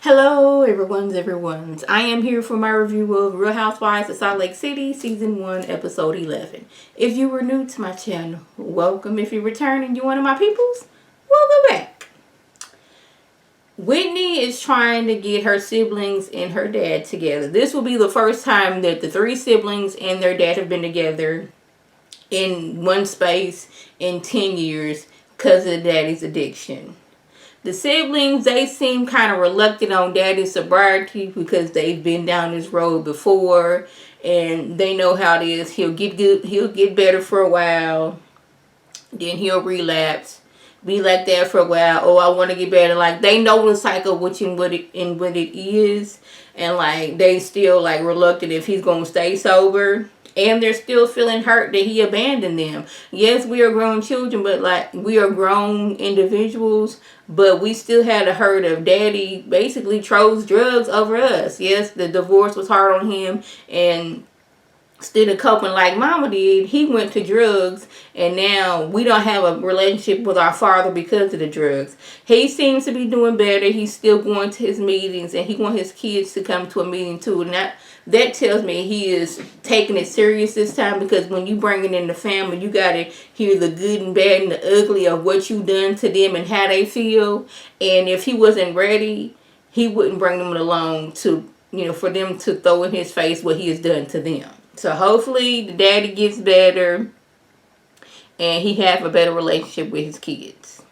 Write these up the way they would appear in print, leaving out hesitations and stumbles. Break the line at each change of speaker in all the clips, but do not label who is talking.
Hello, everyone's. I am here for my review of Real Housewives of Salt Lake City, Season 1, Episode 11. If you were new to my channel, welcome. If you return and you're one of my peoples, welcome back. Whitney is trying to get her siblings and her dad together. This will be the first time that the three siblings and their dad have been together in one space in 10 years because of daddy's addiction. The siblings, they seem kind of reluctant on daddy's sobriety because they've been down this road before and they know how it is. He'll get good, he'll get better for a while, then he'll relapse, be like that for a while. Oh, I want to get better. Like, they know the cycle, which and what it is, and like they still like reluctant if he's gonna stay sober. And they're still feeling hurt that he abandoned them. Yes, we are grown children, but like we are grown individuals, but we still had a hurt of daddy basically chose drugs over us. Yes, the divorce was hard on him, and instead of coping like mama did, he went to drugs, and now we don't have a relationship with our father because of the drugs. He seems to be doing better. He's still going to his meetings, and he wants his kids to come to a meeting too. And that tells me he is taking it serious this time, because when you bring it in the family, you got to hear the good and bad and the ugly of what you done to them and how they feel. And if he wasn't ready, he wouldn't bring them along to, for them to throw in his face what he has done to them. So hopefully the daddy gets better and he have a better relationship with his kids.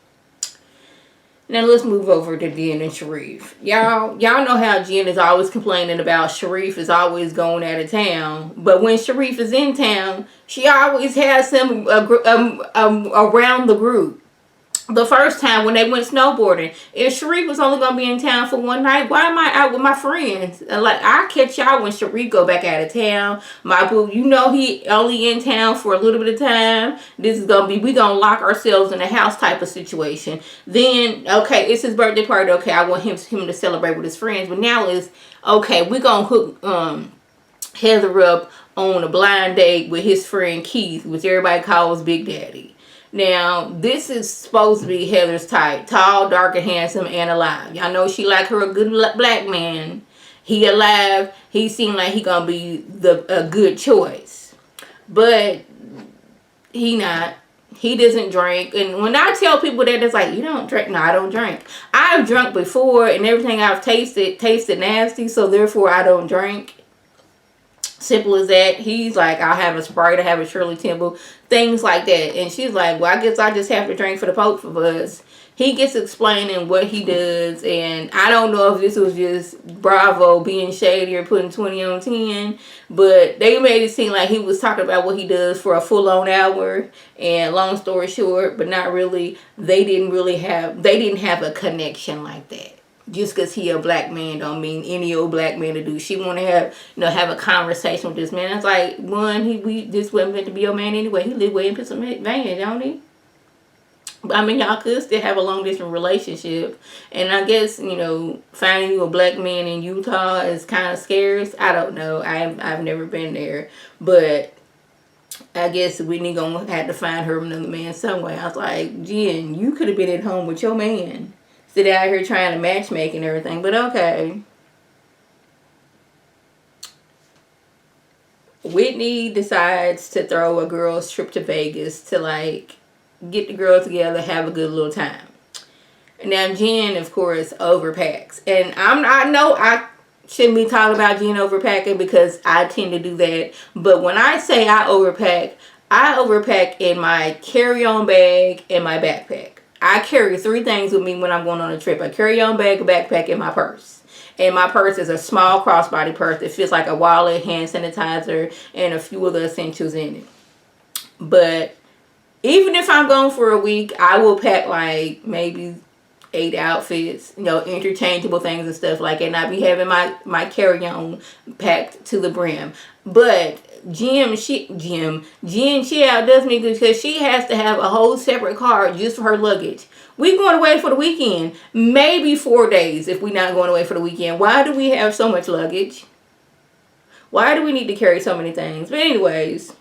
Now let's move over to Jen and Sharif. Y'all know how Jen is always complaining about Sharif is always going out of town. But when Sharif is in town, she always has him around the group. The first time when they went snowboarding, if Sharif was only going to be in town for one night, why am I out with my friends? Like, I catch y'all when Sharif go back out of town. My boo, he only in town for a little bit of time. This is going to be, we going to lock ourselves in a house type of situation. Then, okay, it's his birthday party. Okay, I want him to celebrate with his friends. But now it's, okay, we going to hook Heather up on a blind date with his friend Keith, which everybody calls Big Daddy. Now, this is supposed to be Heather's type. Tall, dark, and handsome, and alive. Y'all know she like her a good black man. He alive. He seemed like he gonna be a good choice. But he not. He doesn't drink. And when I tell people that, it's like, you don't drink. No, I don't drink. I've drunk before, and everything I've tasted nasty, so therefore I don't drink. Simple as that. He's like, I'll have a Sprite, I'll have a Shirley Temple, things like that. And she's like, well, I guess I just have to drink for the poke for buzz. He gets explaining what he does, and I don't know if this was just Bravo being shady or putting 20 on 10, but they made it seem like he was talking about what he does for a full-on hour. And long story short, but not really, they didn't have a connection like that. Just because he a black man don't mean any old black man to do. She want to have a conversation with this man. It's like, this wasn't meant to be your man anyway. He live way in Pennsylvania, don't he? I mean, y'all could still have a long distance relationship. And I guess, finding you a black man in Utah is kind of scarce. I don't know. I've never been there. But I guess Whitney gonna have to find her another man somewhere. I was like, Jen, you could have been at home with your man. Sit out here trying to matchmake and everything, but okay. Whitney decides to throw a girls' trip to Vegas to like get the girls together, have a good little time. Now Jen, of course, overpacks, and I know I shouldn't be talking about Jen overpacking because I tend to do that. But when I say I overpack in my carry-on bag and my backpack. I carry 3 things with me when I'm going on a trip. A carry-on bag, a backpack, and my purse. And my purse is a small crossbody purse. It feels like a wallet, hand sanitizer, and a few other essentials in it. But even if I'm going for a week, I will pack like maybe 8 outfits, interchangeable things and stuff like that. And I be having my carry-on packed to the brim. But Jen, she outdoes me because she has to have a whole separate car just for her luggage. We going away for the weekend, maybe 4 days if we're not going away for the weekend. Why do we have so much luggage? Why do we need to carry so many things? But anyways,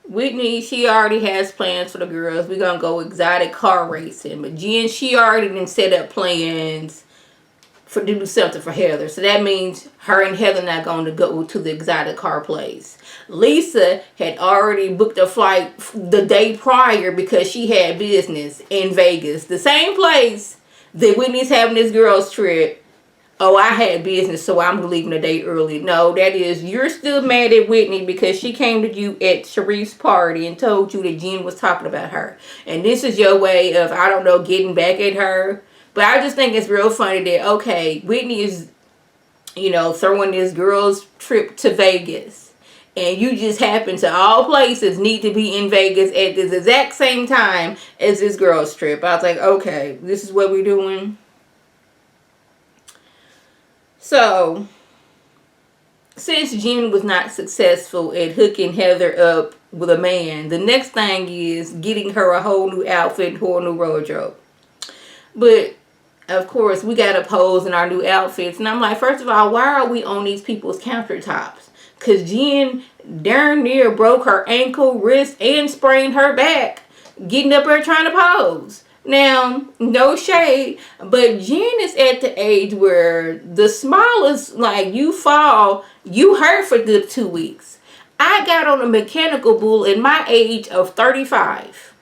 Whitney, she already has plans for the girls. We're gonna go exotic car racing. But Jen, she already done set up plans for to do something for Heather. So that means her and Heather not going to go to the exotic car place. Lisa had already booked a flight the day prior because she had business in Vegas. The same place that Whitney's having this girls trip. Oh, I had business, so I'm leaving a day early. No, that is, you're still mad at Whitney because she came to you at Sharif's party and told you that Jen was talking about her. And this is your way of, I don't know, getting back at her. But I just think it's real funny that, okay, Whitney is, throwing this girls trip to Vegas. And you just happen to, all places, need to be in Vegas at this exact same time as this girls trip. I was like, okay, this is what we're doing. So, since Jen was not successful at hooking Heather up with a man, the next thing is getting her a whole new outfit, whole new wardrobe. But, of course, we got to pose in our new outfits. And I'm like, first of all, why are we on these people's countertops? Because Jen darn near broke her ankle, wrist, and sprained her back getting up there trying to pose. Now, no shade, but Jen is at the age where the smallest, like, you fall, you hurt for the 2 weeks. I got on a mechanical bull at my age of 35.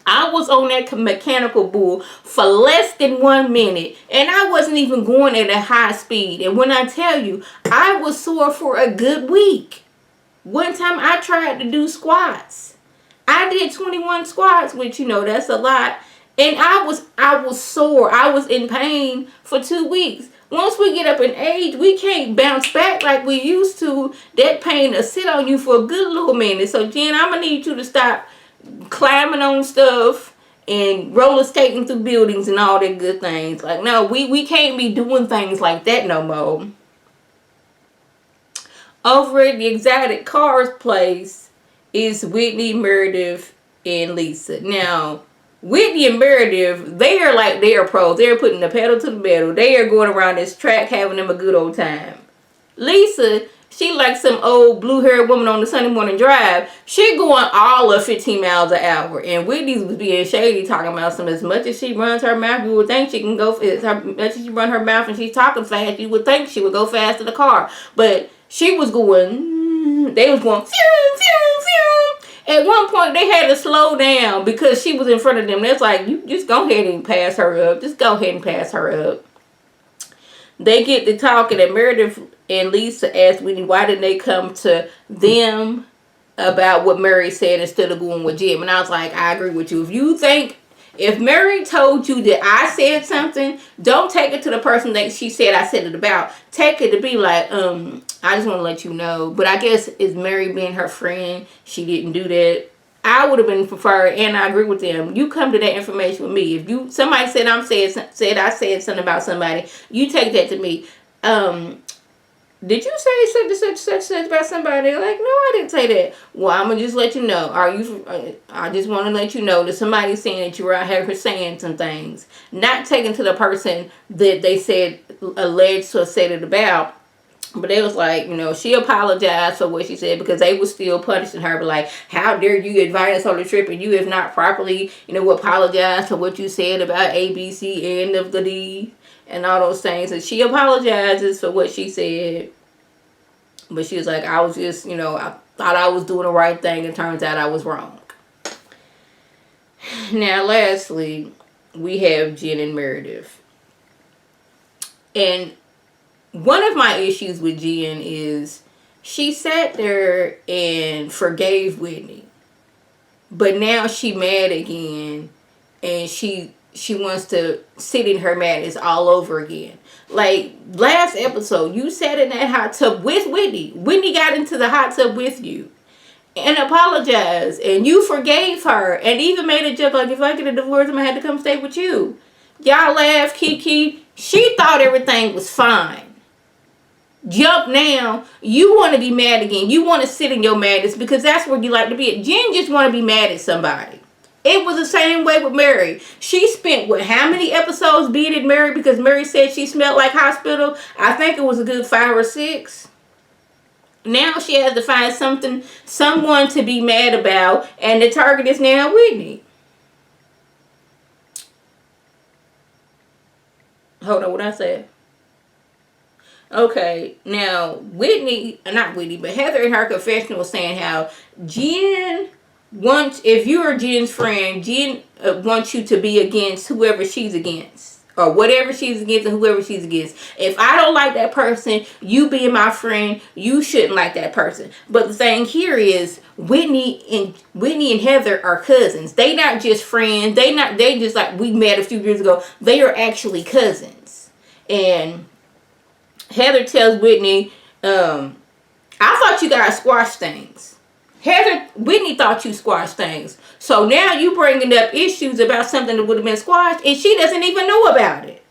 I was on that mechanical bull for less than 1 minute, and I wasn't even going at a high speed. And when I tell you, I was sore for a good week. One time I tried to do squats. I did 21 squats, which, that's a lot. And I was sore. I was in pain for 2 weeks. Once we get up in age, we can't bounce back like we used to. That pain will sit on you for a good little minute. So, Jen, I'm going to need you to stop climbing on stuff and roller skating through buildings and all that good things. Like, no, we can't be doing things like that no more. Over at the exotic cars place is Whitney, Meredith, and Lisa. Now, Whitney and Meredith, they are pros. They're putting the pedal to the metal. They are going around this track having them a good old time. Lisa, she like some old blue-haired woman on the Sunday morning drive. She going all of 15 miles an hour. And Whitney was being shady, talking about some, as much as she runs her mouth, you would think she can go, as much as she run her mouth and she's talking fast, you would think she would go fast in the car. But she was going, they was going, phew, phew, phew. At one point, they had to slow down because she was in front of them. That's like, you just go ahead and pass her up. Just go ahead and pass her up. They get to talking, and Meredith and Lisa asked Whitney, why didn't they come to them about what Mary said instead of going with Jim? And I was like, I agree with you. If Mary told you that I said something, don't take it to the person that she said I said it about. Take it to be like, I just want to let you know. But I guess it's Mary being her friend. She didn't do that. I would have been preferred, and I agree with them. You come to that information with me. If somebody said I said something about somebody, you take that to me. Did you say such about somebody? Like, no, I didn't say that. Well, I'm gonna just let you know. I just want to let you know that somebody's saying that you were out here saying some things, not taken to the person that they said alleged to have said it about. But they was like, she apologized for what she said because they was still punishing her. But like, how dare you invite us on the trip and you have not properly, apologized for what you said about A, B, C, and of the D and all those things. And she apologizes for what she said. But she was like, I was just, I thought I was doing the right thing. And turns out I was wrong. Now, lastly, we have Jen and Meredith. And one of my issues with Jen is she sat there and forgave Whitney. But now she mad again. And she wants to sit in her madness all over again. Like, last episode, you sat in that hot tub with Whitney. Whitney got into the hot tub with you. And apologized. And you forgave her. And even made a joke like, if I get a divorce, I'm going to have to come stay with you. Y'all laugh, Kiki. She thought everything was fine. Jump now, you want to be mad again. You want to sit in your madness because that's where you like to be. Jen just want to be mad at somebody. It was the same way with Mary. She spent, how many episodes being at Mary because Mary said she smelled like hospital? I think it was a good 5 or 6. Now she has to find someone to be mad about, and the target is now Whitney. Hold on, what I said? Okay, now Whitney, not Whitney, but Heather in her confessional was saying how Jen wants, if you're Jen's friend, Jen wants you to be against whoever she's against. Or whatever she's against and whoever she's against. If I don't like that person, you being my friend, you shouldn't like that person. But the thing here is Whitney and Heather are cousins. They not just friends. They just like we met a few years ago. They are actually cousins. And Heather tells Whitney, I thought you guys squashed things. Whitney thought you squashed things. So now you bringing up issues about something that would have been squashed, and she doesn't even know about it.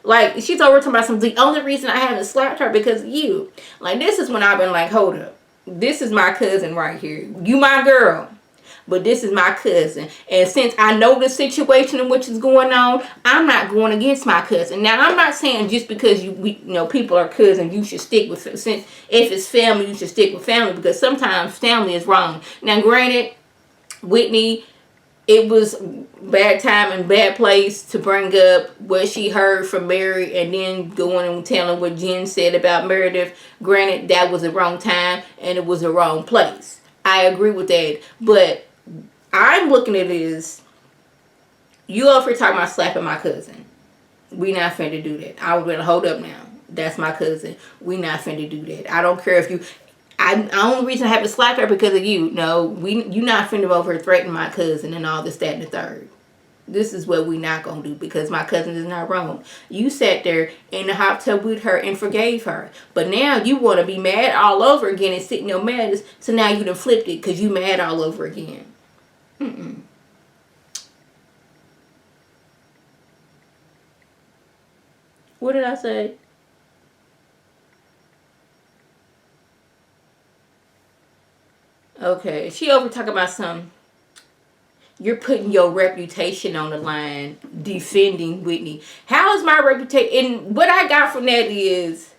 Like, she's over talking about something. The only reason I haven't slapped her because of you. Like, this is when I've been like, hold up. This is my cousin right here. You my girl. But this is my cousin. And since I know the situation in which is going on, I'm not going against my cousin. Now, I'm not saying just because people are cousins, you should stick with, since if it's family, you should stick with family, because sometimes family is wrong. Now, granted, Whitney, it was bad time and bad place to bring up what she heard from Mary and then going and telling what Jen said about Meredith. Granted, that was the wrong time and it was the wrong place. I agree with that. But I'm looking at it as, you over here talking about slapping my cousin. We not finna do that. I was gonna hold up now. That's my cousin. We not finna do that. I don't care if you. The only reason I haven't slapped her because of you. No, you not finna over here threaten my cousin and all this, that, and the third. This is what we not gonna do because my cousin is not wrong. You sat there in the hot tub with her and forgave her. But now you want to be mad all over again and sit in your madness. So now you done flipped it because you mad all over again. What did I say? Okay, she over talking about some. You're putting your reputation on the line, defending Whitney. How is my reputation? And what I got from that is,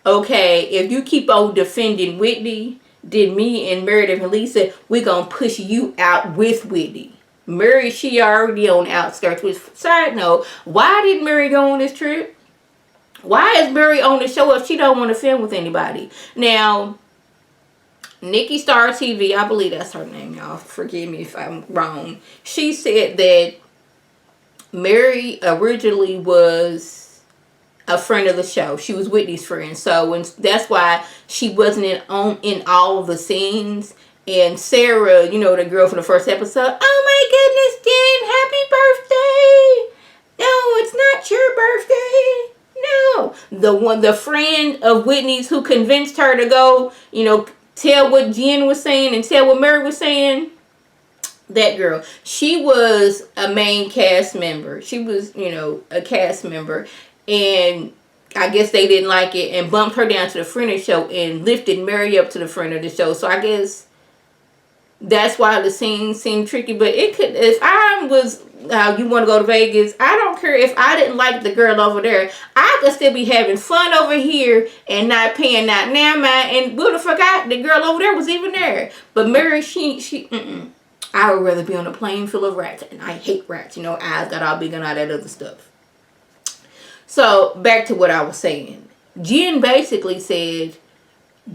okay, if you keep on defending Whitney, then me and Meredith and Lisa, we're going to push you out with Whitney. Mary, she already on the outskirts. Which, side note, why did Mary go on this trip? Why is Mary on the show if she don't want to film with anybody? Now, Nikki Star TV, I believe that's her name, y'all. Forgive me if I'm wrong. She said that Mary originally was a friend of the show. She was Whitney's friend. So that's why she wasn't in all of the scenes. And Sarah, the girl from the first episode, oh my goodness, Jen, happy birthday. No, it's not your birthday. No. The friend of Whitney's who convinced her to go, tell what Jen was saying and tell what Mary was saying. That girl. She was a main cast member. She was, a cast member. And I guess they didn't like it and bumped her down to the friend of the show and lifted Mary up to the friend of the show. So I guess that's why the scene seemed tricky. But it could, if I was, you want to go to Vegas, I don't care if I didn't like the girl over there. I could still be having fun over here and not paying not now mind. And would have forgot the girl over there was even there. But Mary, I would rather be on a plane full of rats. And I hate rats. Eyes got all big and all that other stuff. So, back to what I was saying. Jen basically said,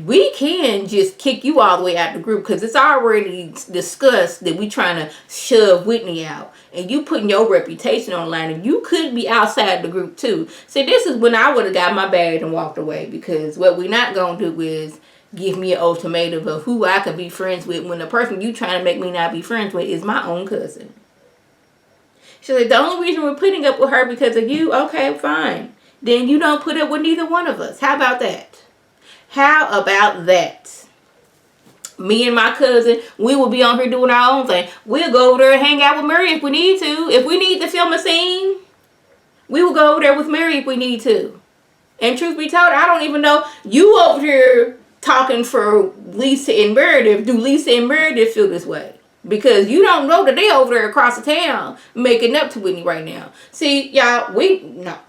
we can just kick you all the way out the group because it's already discussed that we trying to shove Whitney out. And you putting your reputation on the line and you could be outside the group too. See, this is when I would have got my bag and walked away because what we're not going to do is give me an ultimatum of who I can be friends with when the person you trying to make me not be friends with is my own cousin. She's like, the only reason we're putting up with her because of you, okay, fine. Then you don't put up with neither one of us. How about that? How about that? Me and my cousin, we will be on here doing our own thing. We'll go over there and hang out with Mary if we need to. If we need to film a scene, we will go over there with Mary if we need to. And truth be told, I don't even know. You over here talking for Lisa and Meredith. Do Lisa and Meredith feel this way? Because you don't know that they over there across the town making up to Whitney right now. See, y'all,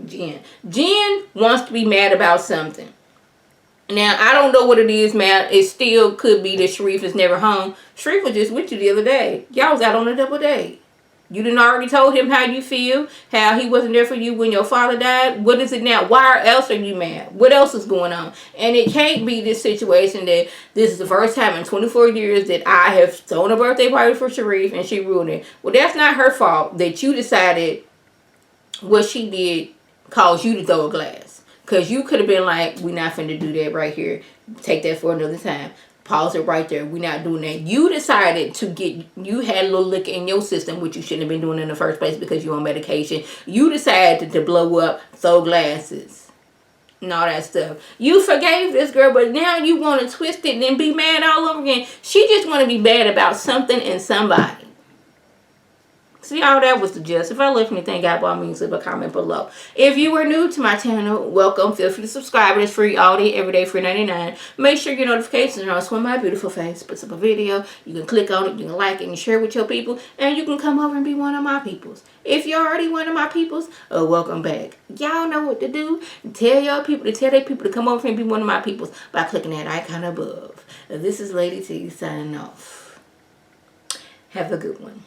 Jen wants to be mad about something. Now, I don't know what it is, man. It still could be that Sharif is never home. Sharif was just with you the other day. Y'all was out on a double date. You done already told him how you feel, how he wasn't there for you when your father died. What is it now? Why else are you mad? What else is going on? And it can't be this situation that this is the first time in 24 years that I have thrown a birthday party for Sharif and she ruined it. Well, that's not her fault that you decided what she did caused you to throw a glass. Because you could have been like, we're not finna do that right here. Take that for another time. Pause it right there. We're not doing that. You decided to get, you had a little liquor in your system, which you shouldn't have been doing in the first place because you're on medication. You decided to blow up, throw glasses, and all that stuff. You forgave this girl, but now you want to twist it and be mad all over again. She just want to be bad about something and somebody. See, all that was the gist. If I left anything out, by all means, leave a comment below. If you are new to my channel, welcome. Feel free to subscribe. It is free all day, every day, free 99. Make sure your notifications are on. So when my beautiful face puts up a video, you can click on it, you can like it, and share it with your people, and you can come over and be one of my peoples. If you're already one of my peoples, welcome back. Y'all know what to do. Tell your people to tell their people to come over and be one of my peoples by clicking that icon above. This is Lady T signing off. Have a good one.